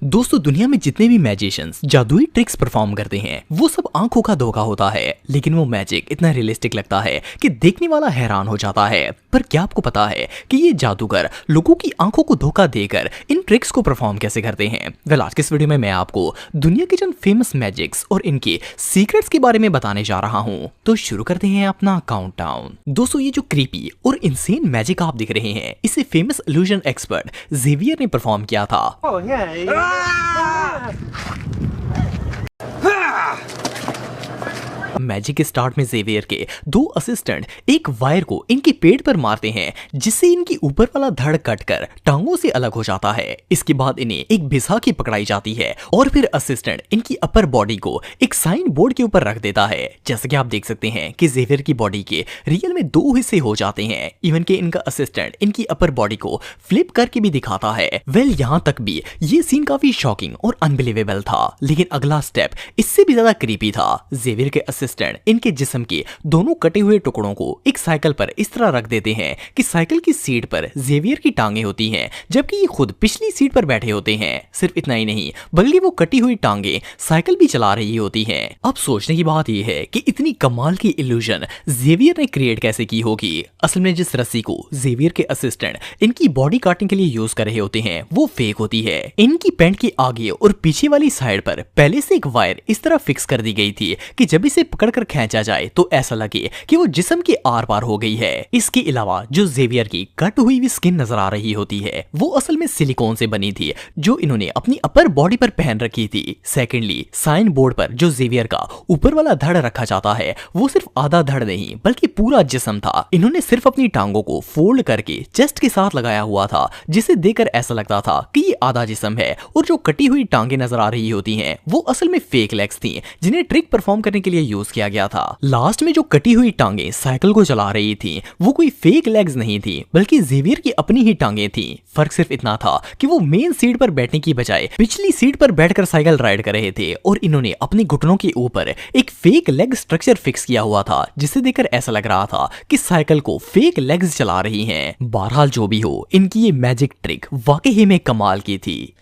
दोस्तों दुनिया में जितने भी मैजिशियंस जादुई ट्रिक्स परफॉर्म करते हैं वो सब आंखों का धोखा होता है, लेकिन वो मैजिक इतना रियलिस्टिक लगता है कि देखने वाला हैरान हो जाता है। पर क्या आपको पता है कि ये जादूगर लोगों की आंखों को धोखा देकर इन ट्रिक्स को परफॉर्म कैसे करते हैं? वेल, आज के इस वीडियो में मैं आपको दुनिया के चंद फेमस मैजिक्स और इनके सीक्रेट्स के बारे में बताने जा रहा हूँ। तो शुरू करते हैं अपना काउंटडाउन। दोस्तों ये जो क्रीपी और इंसेन मैजिक आप दिख रहे हैं इसे फेमस इल्यूजन एक्सपर्ट जेवियर ने परफॉर्म किया था। मैजिक के स्टार्ट में जेवियर के दो असिस्टेंट एक वायर को इनके पेट पर मारते हैं, जिससे इनकी ऊपर वाला धड़ कटकर टांगों से अलग हो जाता है। इसके बाद इन्हें एक बिसाखी पकड़ाई जाती है और फिर असिस्टेंट इनकी अपर बॉडी को एक साइन बोर्ड के ऊपर रख देता है। जैसे कि आप देख सकते हैं कि जेवियर की बॉडी के रियल में दो हिस्से हो जाते हैं। इवन के इनका असिस्टेंट इनकी अपर बॉडी को फ्लिप करके भी दिखाता है। वेल, यहाँ तक भी ये सीन काफी शॉकिंग और अनबिलीवेबल था, लेकिन अगला स्टेप इससे भी ज्यादा क्रीपी था। जेवियर के असिस्टेंट इनके जिस्म के दोनों कटे हुए टुकड़ों को एक साइकिल पर इस तरह रख देते हैं कि साइकिल की सीट पर जेवियर की टांगे होती हैं, जबकि ये खुद पिछली सीट पर बैठे होते हैं। सिर्फ इतना ही नहीं, बल्कि वो कटी हुई टांगे साइकिल भी चला रही होती हैं। अब सोचने की बात यह है कि इतनी कमाल की इल्यूजन जेवियर ने क्रिएट कैसे की होगी। असल में जिस रस्सी को जेवियर के असिस्टेंट इनकी बॉडी काटने के लिए यूज कर रहे होते हैं वो फेक होती है। इनकी पैंट की आगे और पीछे वाली साइड पर पहले से एक वायर इस तरह फिक्स कर दी गई थी कि जब इसे पकड़कर खींचा जाए तो ऐसा लगे कि वो जिस्म के आर पार हो गई है। इसके अलावा जो जेवियर की कट हुई हुई स्किन नजर आ रही होती है वो असल में सिलिकॉन से बनी थी, जो इन्होंने अपनी अपर बॉडी पर पहन रखी थी। सेकेंडली, साइन बोर्ड पर जो जेवियर का ऊपर वाला धड़ रखा जाता है वो सिर्फ आधा धड़ नहीं बल्कि पूरा जिस्म था। इन्होंने सिर्फ अपनी टांगों को फोल्ड करके चेस्ट के साथ लगाया हुआ था, जिसे देखकर ऐसा लगता था कि ये आधा जिस्म है। और जो कटी हुई टांगे नजर आ रही होती हैं वो असल में फेक लेग्स थी, जिन्हें ट्रिक परफॉर्म करने के लिए यूज किया गया था। लास्ट में जो कटी हुई टांगे साइकिल को चला रही थी वो कोई फेक लेग्स नहीं थी, बल्कि जेवियर की अपनी ही टांगे थी। फर्क सिर्फ इतना था कि वो मेन सीट पर बैठने की बजाय पिछली सीट पर बैठकर साइकिल राइड कर रहे थे, और इन्होंने अपने घुटनों के ऊपर एक फेक लेग स्ट्रक्चर फिक्स किया हुआ था, जिसे देखकर ऐसा लग रहा था कि साइकिल को फेक लेग्स चला रही हैं। बहरहाल जो भी हो, इनकी ये मैजिक ट्रिक वाकई में कमाल की थी।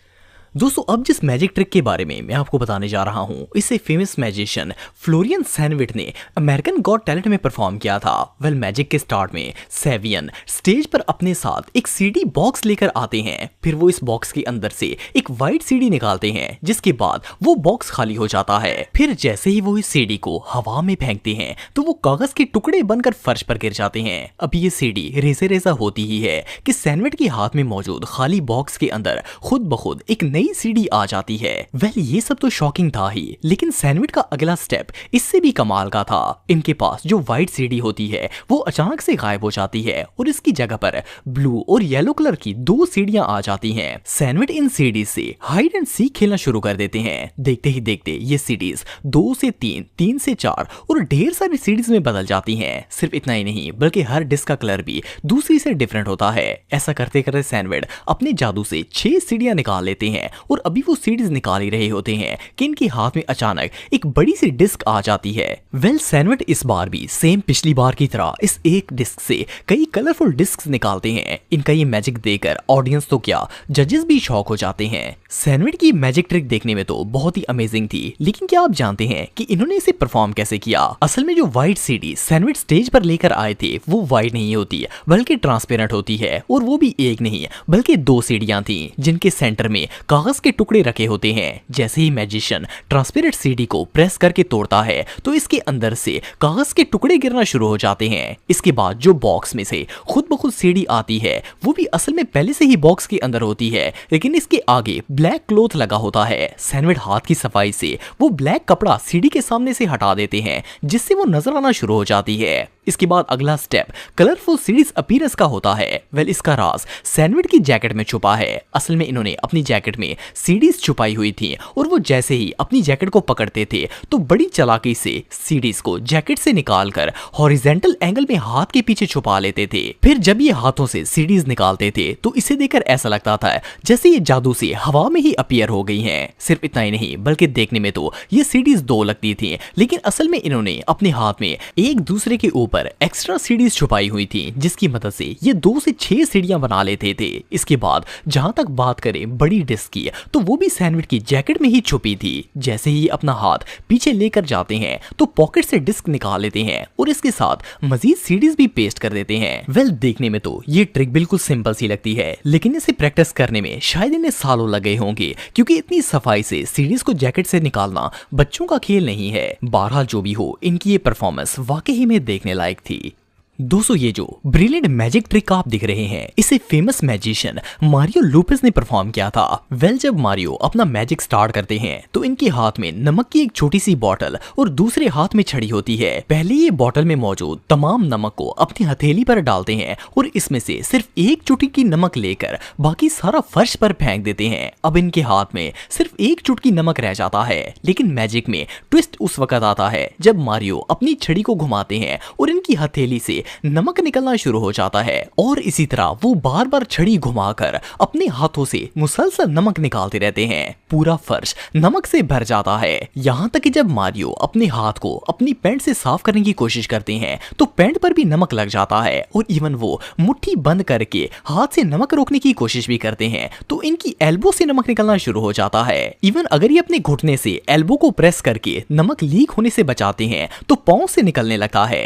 दोस्तों अब जिस मैजिक ट्रिक के बारे में मैं आपको बताने जा रहा हूं इसे फेमस मैजिशियन फ्लोरियन सैनविट ने अमेरिकन गॉट टैलेंट में परफॉर्म किया था। वेल, मैजिक के स्टार्ट में सेवियन स्टेज पर अपने साथ एक सीडी बॉक्स लेकर आते हैं। फिर वो इस बॉक्स के अंदर से एक वाइट सीडी निकालते हैं, जिसके बाद वो बॉक्स खाली हो जाता है। फिर जैसे ही वो इस सीडी को हवा में फेंकते हैं तो वो कागज के टुकड़े बनकर फर्श पर गिर जाते हैं। अब ये सीडी रेज़े रेज़ा होती ही है कि सैनविट के हाथ में मौजूद खाली बॉक्स के अंदर खुद ब खुद एक नई सीडी आ जाती है। वेल, ये सब तो शॉकिंग था ही, लेकिन सैनविट का अगला स्टेप इससे भी कमाल का था। इनके पास जो व्हाइट सीडी होती है वो अचानक से गायब हो जाती है और इसकी जगह पर ब्लू और येलो कलर की दो सीढ़ियां आ जाती हैं। सैनविट इन सीडीज से हाइड एंड सीक खेलना शुरू कर देते हैं। देखते ही देखते ये सीडीज 2 से 3, 3 से 4 और ढेर सारी सीडीज में बदल जाती हैं। सिर्फ इतना ही नहीं, बल्कि हर डिस्क का कलर भी दूसरी से डिफरेंट होता है। ऐसा करते करते सैनविट अपने जादू से 6 सीढ़ियां निकाल लेते हैं, और अभी वो सीडीज निकाल ही रहे होते हैं कि इनके हाथ में अचानक एक बड़ी सी डिस्क आ जाती है। वेल, सैनविट इस बार भी सेम पिछली बार की तरह इस एक डिस्क से कई कलरफुल डिस्क निकालते हैं। इनका ये मैजिक देखकर ऑडियंस तो क्या, जजेस भी शॉक हो जाते हैं। सैनविट की मैजिक ट्रिक देखने में तो बहुत ही अमेजिंग थी, लेकिन क्या आप जानते हैं कि इन्होंने इसे परफॉर्म कैसे किया? असल में जो व्हाइट सीडी सैनविट स्टेज पर लेकर आए थे वो व्हाइट नहीं होती बल्कि ट्रांसपेरेंट होती है, और वो भी एक नहीं बल्कि 2 सीढ़ियां थी, जिनके सेंटर में कागज के टुकड़े रखे होते हैं। जैसे ही मैजिशियन ट्रांसपेरेंट सीडी को प्रेस करके तोड़ता है तो इसके अंदर से कागज के टुकड़े गिरना शुरू हो जाते हैं। इसके बाद जो बॉक्स में से खुद ब खुद सीडी आती है वो भी असल में पहले से ही बॉक्स के अंदर होती है, लेकिन इसके आगे ब्लैक क्लॉथ लगा होता है। सैनविट हाथ की सफाई से वो ब्लैक कपड़ा सीडी के सामने से हटा देते हैं, जिससे वो नजर आना शुरू हो जाती है। इसके बाद अगला स्टेप कलरफुल सीडीज अपीयरेंस का होता है। वेल, इसका राज सैनविट की जैकेट में छुपा है। असल में इन्होंने अपनी जैकेट में सीडीज छुपाई हुई थी, और वो जैसे ही अपनी जैकेट को पकड़ते थे तो बड़ी चालाकी से सीडीज को जैकेट से निकालकर हॉरिजॉन्टल एंगल में हाथ के पीछे छुपा लेते थे। फिर जब ये हाथों से सीडीज निकालते थे तो इसे देखकर ऐसा लगता था जैसे ये जादू से हवा में ही अपीयर हो गई हैं। सिर्फ इतना ही नहीं, बल्कि देखने में तो ये सीडीज 2 लगती थी, लेकिन असल में इन्होंने अपने हाथ में एक दूसरे के ऊपर ऊपर एक्स्ट्रा सीढ़ीज छुपाई हुई थी, जिसकी मदद से ये 2 से 6 सीढ़ियां बना लेते थे। इसके बाद जहां तक बात करें बड़ी डिस्क की, तो वो भी सैंडविच की जैकेट में ही छुपी थी। जैसे ही अपना हाथ पीछे लेकर जाते हैं तो पॉकेट से डिस्क निकाल लेते हैं और इसके साथ मजीद सीढ़ीज भी पेस्ट कर देते हैं। देखने में तो ये ट्रिक बिल्कुल सिंपल सी लगती है, लेकिन इसे प्रैक्टिस करने में शायद इन्हें सालों लगे होंगे, क्योंकि इतनी सफाई से सीरीज को जैकेट से निकालना बच्चों का खेल नहीं है। बहरहाल जो भी हो, इनकी ये परफॉर्मेंस वाकई में देखने लायक थी। दोस्तों, ये जो ब्रिलियंट मैजिक ट्रिक आप दिख रहे हैं, इसे फेमस मैजिशियन मारियो लुपेस ने परफॉर्म किया था। जब मारियो अपना मैजिक स्टार्ट करते हैं तो इनके हाथ में नमक की एक छोटी सी बोतल और दूसरे हाथ में छड़ी होती है। पहले ये बोतल में मौजूद तमाम नमक को अपनी हथेली पर डालते हैं और इसमें से सिर्फ एक चुटकी नमक लेकर बाकी सारा फर्श पर फेंक देते हैं। अब इनके हाथ में सिर्फ एक चुटकी नमक रह जाता है, लेकिन मैजिक में ट्विस्ट उस वक्त आता है जब मारियो अपनी छड़ी को घुमाते हैं और इनकी हथेली से नमक निकलना शुरू हो जाता है और इसी तरह वो बार बार छड़ी घुमाकर अपने हाथों से मुसलसल नमक निकालते रहते हैं। पूरा फर्श नमक से भर जाता है, यहाँ तक कि जब मारियो अपने हाथ को अपनी पैंट से साफ करने की कोशिश करते हैं तो पैंट पर भी नमक लग जाता है और इवन वो मुट्ठी बंद करके हाथ से नमक रोकने की कोशिश भी करते हैं तो इनकी एल्बो से नमक निकलना शुरू हो जाता है। इवन अगर ये अपने घुटने से एल्बो को प्रेस करके नमक लीक होने से बचाते हैं तो पांव से निकलने लगता है।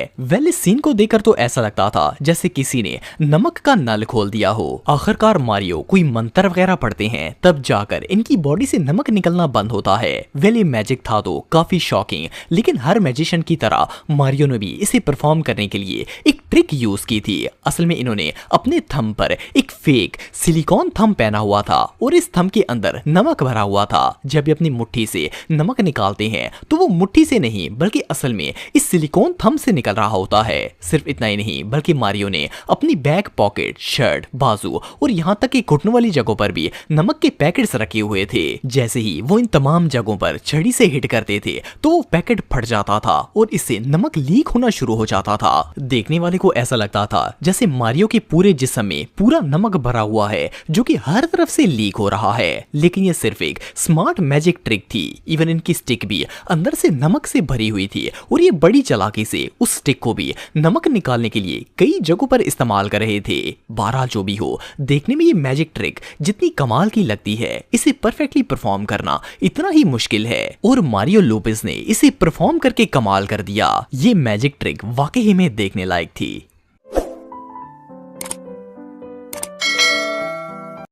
इस सीन को देखकर तो ऐसा लगता था जैसे किसी ने नमक का नल खोल दिया हो। आखिरकार मारियो कोई मंत्र वगैरह पढ़ते हैं, तब जाकर इनकी बॉडी से नमक निकलना बंद होता है। ये मैजिक था तो काफी शॉकिंग, लेकिन हर मैजिशियन की तरह मारियो ने भी इसे परफॉर्म करने के लिए एक ट्रिक यूज की थी। असल में इन्होंने अपने थंब पर एक फेक सिलिकॉन थंब पहना हुआ था और इस थंब के अंदर नमक भरा हुआ था। जब ये अपनी मुट्ठी से नमक निकालते हैं तो वो मुट्ठी से नहीं बल्कि असल में इस सिलिकॉन थंब से निकल रहा होता है। सिर्फ इतना ही नहीं बल्कि मारियो ने अपनी बैक पॉकेट, शर्ट, बाजू और यहाँ तक कि घुटनों वाली जगहों पर भी नमक के पैकेट्स रखे हुए थे। जैसे ही वो इन तमाम जगहों पर छड़ी से हिट करते थे तो वो पैकेट फट जाता था और इससे नमक लीक होना शुरू हो जाता था। देखने वाले को ऐसा लगता था जैसे मारियो के पूरे जिस्म में पूरा नमक भरा हुआ है जो कि हर तरफ से लीक हो रहा है। लेकिन ये सिर्फ एक स्मार्ट मैजिक ट्रिक थी। इवन इनकी स्टिक भी अंदर से नमक से भरी हुई थी और ये बड़ी चालाकी से उस स्टिक को भी नमक निकालने के लिए कई जगहों पर इस्तेमाल कर रहे थे। बहरहाल जो भी हो, देखने में ये मैजिक ट्रिक जितनी कमाल की लगती है, इसे परफेक्टली परफॉर्म करना इतना ही मुश्किल है और मारियो लुपेस ने इसे परफॉर्म करके कमाल कर दिया। ये मैजिक ट्रिक वाकई में देखने लायक थी।